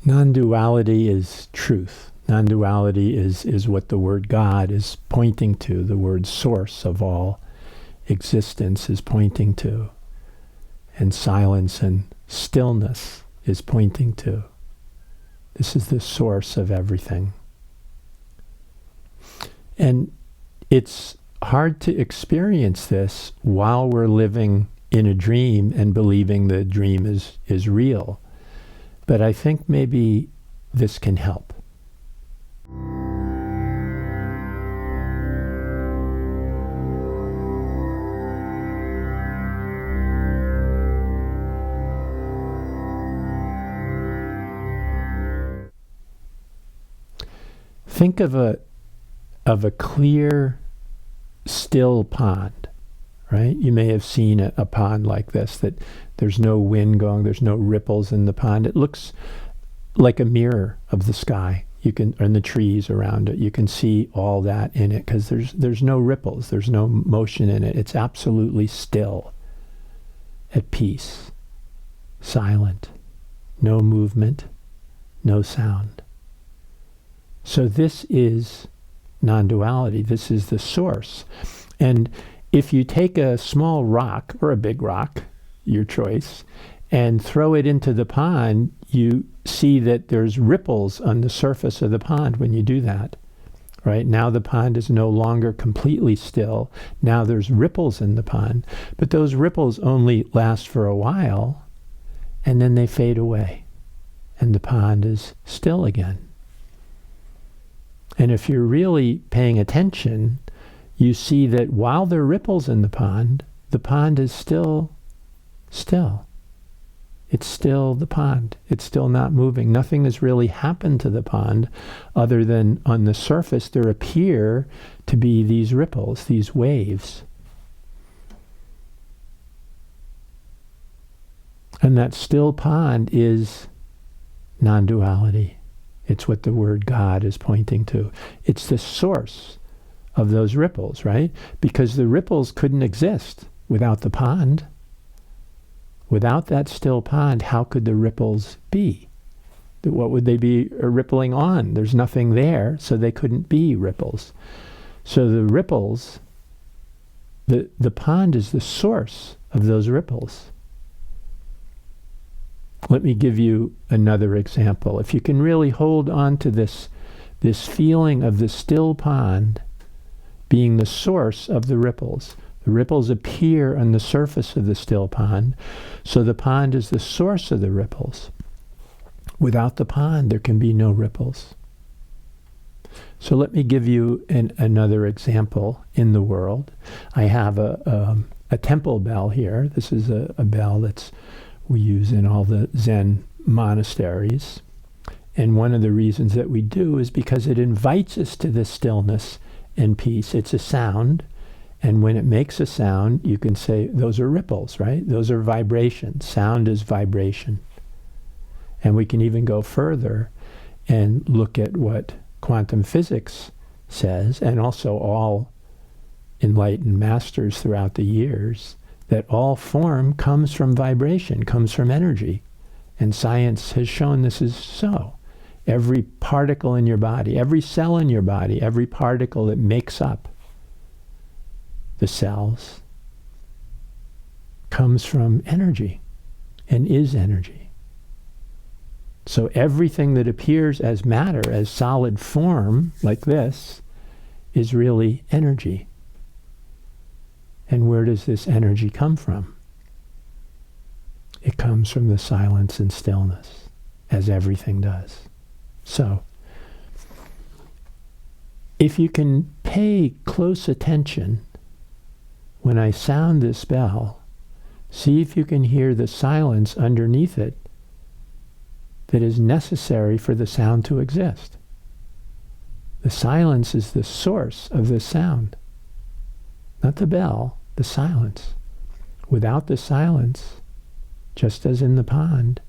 Non-duality is truth. Non-duality is what the word God is pointing to. The word source of all existence is pointing to. And silence and stillness is pointing to. This is the source of everything. And it's hard to experience this while we're living in a dream and believing the dream is real. But I think maybe this can help. Think of a clear, still pond, right? You may have seen a pond like this, that there's no wind going, there's no ripples in the pond. It looks like a mirror of the sky. You can, and the trees around it. You can see all that in it because there's no ripples, there's no motion in it. It's absolutely still, at peace, silent, no movement, no sound. So this is non-duality. This is the source. And if you take a small rock, or a big rock, your choice, and throw it into the pond, you see that there's ripples on the surface of the pond when you do that. Right? Now the pond is no longer completely still. Now there's ripples in the pond. But those ripples only last for a while, and then they fade away. And the pond is still again. And if you're really paying attention, you see that while there are ripples in the pond is still. It's still the pond. It's still not moving. Nothing has really happened to the pond other than on the surface there appear to be these ripples, these waves. And that still pond is non-duality. It's what the word God is pointing to. It's the source of those ripples, right? Because the ripples couldn't exist without the pond. Without that still pond, how could the ripples be? What would they be rippling on? There's nothing there, so they couldn't be ripples. So the ripples, the pond is the source of those ripples. Let me give you another example. If you can really hold on to this feeling of the still pond being the source of the ripples appear on the surface of the still pond, so the pond is the source of the ripples. Without the pond, there can be no ripples. So let me give you another example in the world. I have a temple bell here. This is a bell that's we use in all the Zen monasteries. And one of the reasons that we do is because it invites us to this stillness and peace. It's a sound. And when it makes a sound, you can say, those are ripples, right? Those are vibrations. Sound is vibration. And we can even go further and look at what quantum physics says, and also all enlightened masters throughout the years, that all form comes from vibration, comes from energy. And science has shown this is so. Every particle in your body, every cell in your body, every particle that makes up the cells comes from energy and is energy. So everything that appears as matter, as solid form, like this, is really energy. And where does this energy come from? It comes from the silence and stillness, as everything does. So, if you can pay close attention when I sound this bell, see if you can hear the silence underneath it that is necessary for the sound to exist. The silence is the source of the sound. Not the bell, the silence. Without the silence, just as in the pond,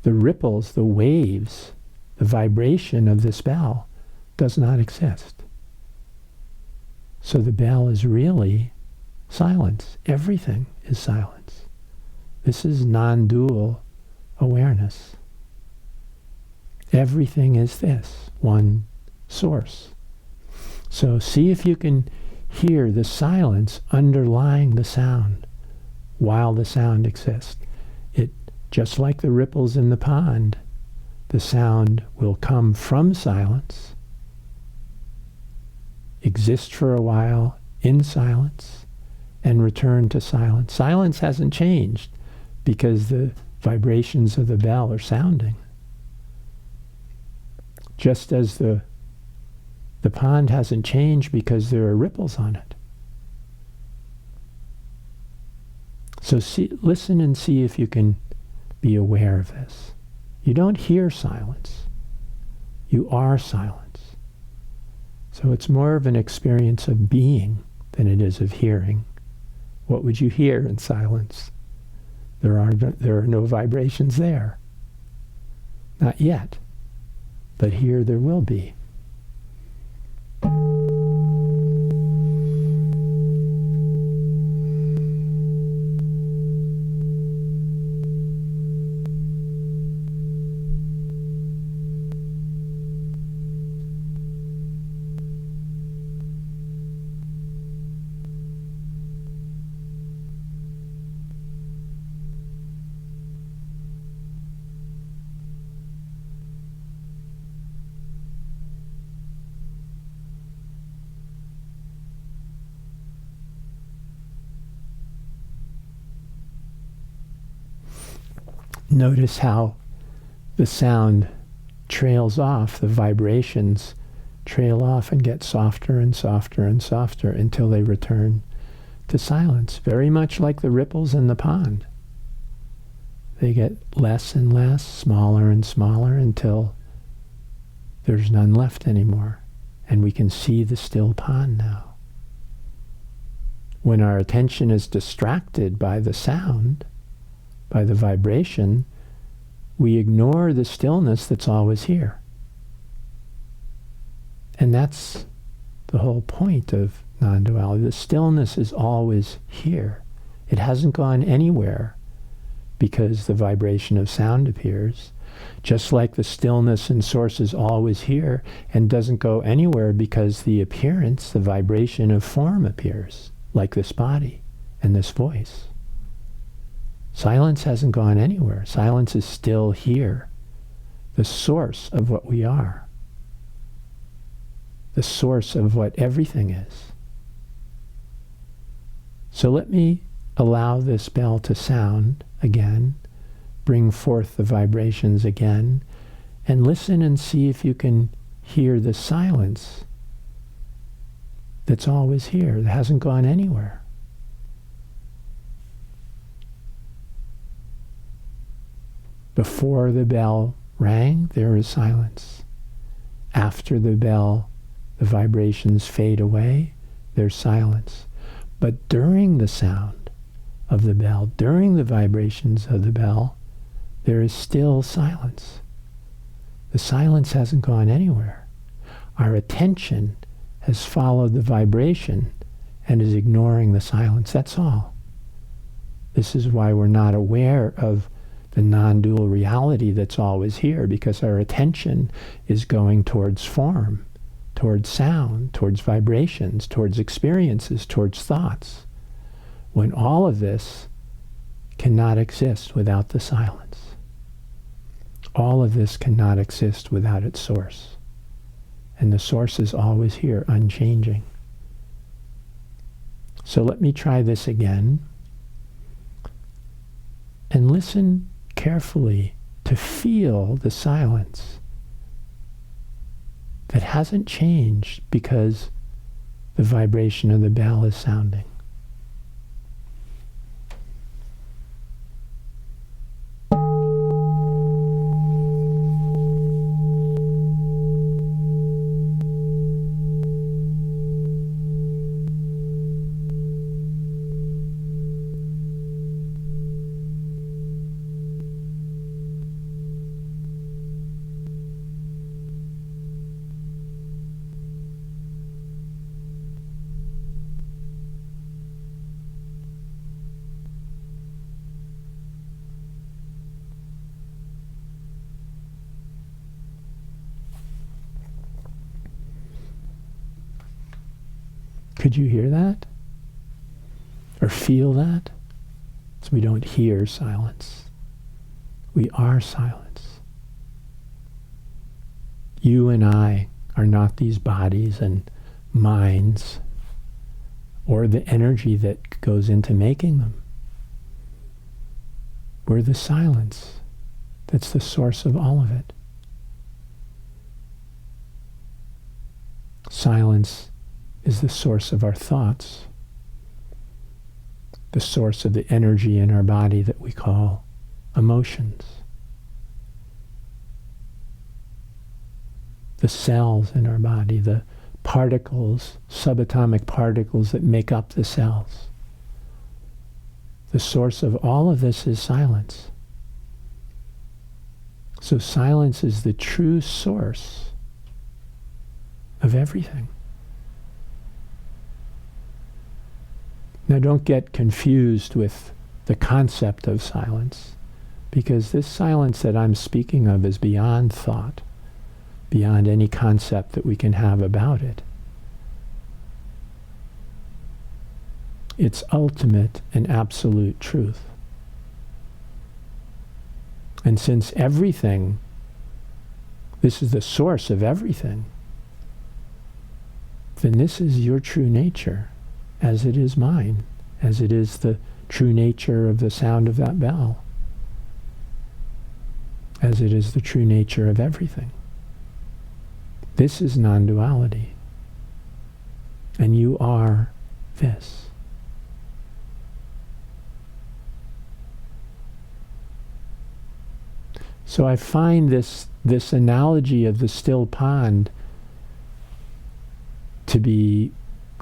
the ripples, the waves, the vibration of this bell does not exist. So the bell is really silence. Everything is silence. This is non-dual awareness. Everything is this, one source. So see if you can hear the silence underlying the sound while the sound exists. It, just like the ripples in the pond, the sound will come from silence, exist for a while in silence, and return to silence. Silence hasn't changed because the vibrations of the bell are sounding. Just as the pond hasn't changed because there are ripples on it. So listen and see if you can be aware of this. You don't hear silence. You are silence. So it's more of an experience of being than it is of hearing. What would you hear in silence? There are no vibrations there. Not yet. But here there will be. Notice how the sound trails off, the vibrations trail off and get softer and softer and softer until they return to silence, very much like the ripples in the pond. They get less and less, smaller and smaller until there's none left anymore, and we can see the still pond now. When our attention is distracted by the sound, by the vibration, we ignore the stillness that's always here. And that's the whole point of non-duality. The stillness is always here. It hasn't gone anywhere because the vibration of sound appears. Just like the stillness in source is always here and doesn't go anywhere because the appearance, the vibration of form appears, like this body and this voice. Silence hasn't gone anywhere. Silence is still here, the source of what we are, the source of what everything is. So let me allow this bell to sound again, bring forth the vibrations again, and listen and see if you can hear the silence that's always here, that hasn't gone anywhere. Before the bell rang, there is silence. After the bell, the vibrations fade away, there's silence. But during the sound of the bell, during the vibrations of the bell, there is still silence. The silence hasn't gone anywhere. Our attention has followed the vibration and is ignoring the silence. That's all. This is why we're not aware of the non-dual reality that's always here, because our attention is going towards form, towards sound, towards vibrations, towards experiences, towards thoughts, when all of this cannot exist without the silence. All of this cannot exist without its source. And the source is always here, unchanging. So let me try this again. And listen carefully to feel the silence that hasn't changed because the vibration of the bell is sounding. Could you hear that? Or feel that? So we don't hear silence. We are silence. You and I are not these bodies and minds or the energy that goes into making them. We're the silence that's the source of all of it. Silence is the source of our thoughts, the source of the energy in our body that we call emotions. The cells in our body, the particles, subatomic particles that make up the cells. The source of all of this is silence. So silence is the true source of everything. Now don't get confused with the concept of silence, because this silence that I'm speaking of is beyond thought, beyond any concept that we can have about it. It's ultimate and absolute truth. And since everything, this is the source of everything, then this is your true nature, as it is mine, as it is the true nature of the sound of that bell, as it is the true nature of everything. This is non-duality. And you are this. So I find this analogy of the still pond to be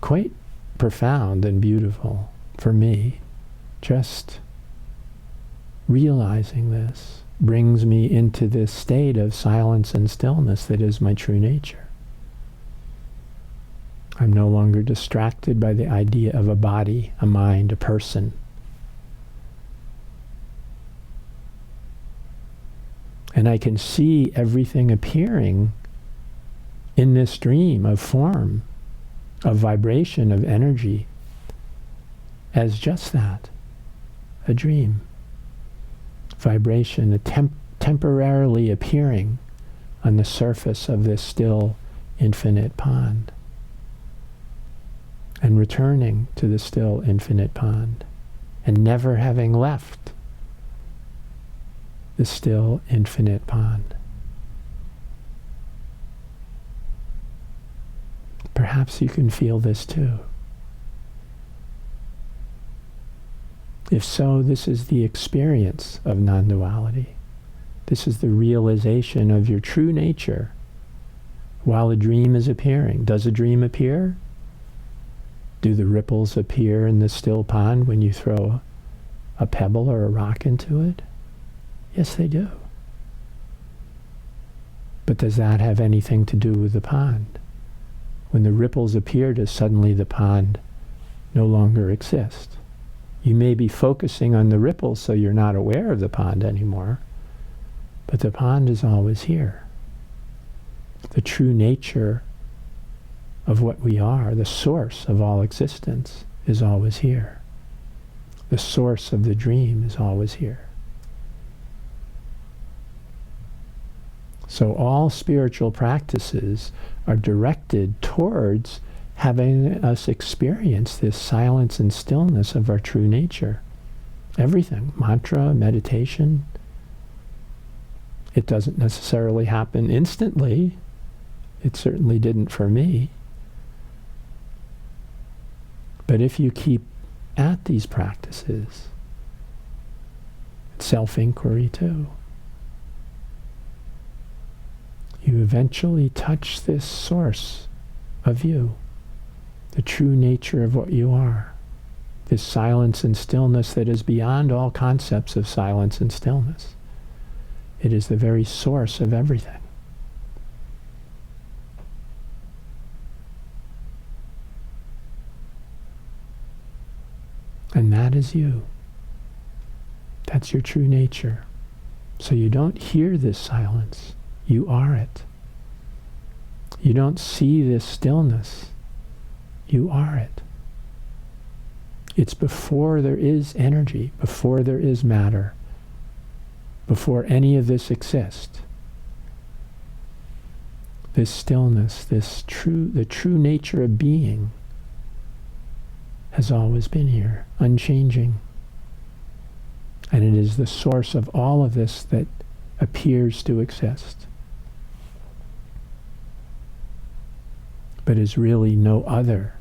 quite profound and beautiful for me. Just realizing this brings me into this state of silence and stillness that is my true nature. I'm no longer distracted by the idea of a body, a mind, a person. And I can see everything appearing in this dream of form, of vibration, of energy, as just that, a dream. Vibration, temporarily appearing on the surface of this still, infinite pond, and returning to the still, infinite pond, and never having left the still, infinite pond. Perhaps you can feel this too. If so, this is the experience of non-duality. This is the realization of your true nature while a dream is appearing. Does a dream appear? Do the ripples appear in the still pond when you throw a pebble or a rock into it? Yes, they do. But does that have anything to do with the pond? When the ripples appear, does suddenly the pond no longer exist? You may be focusing on the ripples so you're not aware of the pond anymore, but the pond is always here. The true nature of what we are, the source of all existence, is always here. The source of the dream is always here. So all spiritual practices are directed towards having us experience this silence and stillness of our true nature. Everything, mantra, meditation, it doesn't necessarily happen instantly. It certainly didn't for me. But if you keep at these practices, self-inquiry too, you eventually touch this source of you, the true nature of what you are, this silence and stillness that is beyond all concepts of silence and stillness. It is the very source of everything. And that is you. That's your true nature. So you don't hear this silence. You are it. You don't see this stillness. You are it. It's before there is energy, before there is matter, before any of this exists. This stillness, the true nature of being has always been here, unchanging. And it is the source of all of this that appears to exist, but is really no other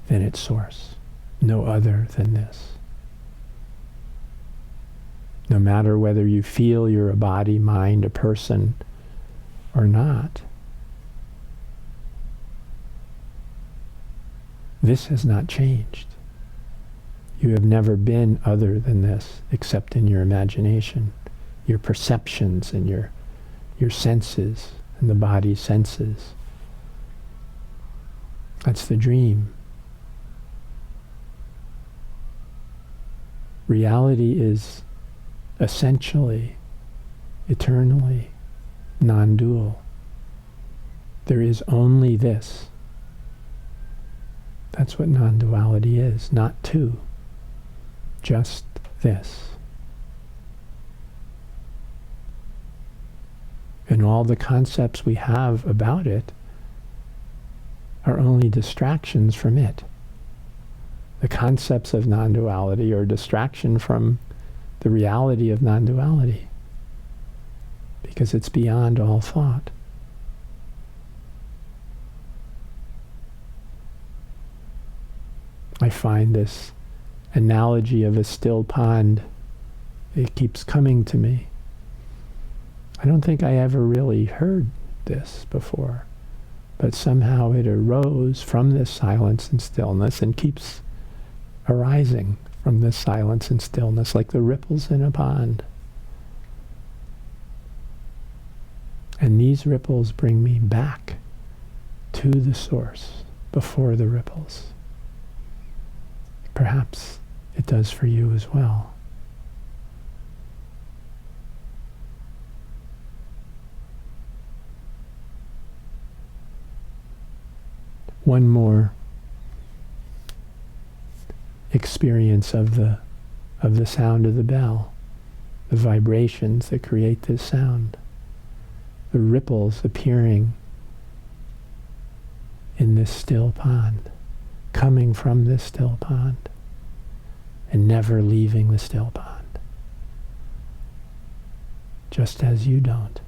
than its source, no other than this. No matter whether you feel you're a body, mind, a person, or not, this has not changed. You have never been other than this, except in your imagination, your perceptions and your senses, and the body's senses. That's the dream. Reality is essentially, eternally, non-dual. There is only this. That's what non-duality is, not two. Just this. And all the concepts we have about it are only distractions from it. The concepts of non-duality are a distraction from the reality of non-duality, because it's beyond all thought. I find this analogy of a still pond, it keeps coming to me. I don't think I ever really heard this before, but somehow it arose from this silence and stillness and keeps arising from this silence and stillness like the ripples in a pond. And these ripples bring me back to the source before the ripples. Perhaps it does for you as well. One more experience of the sound of the bell, the vibrations that create this sound, the ripples appearing in this still pond, coming from this still pond, and never leaving the still pond, just as you don't.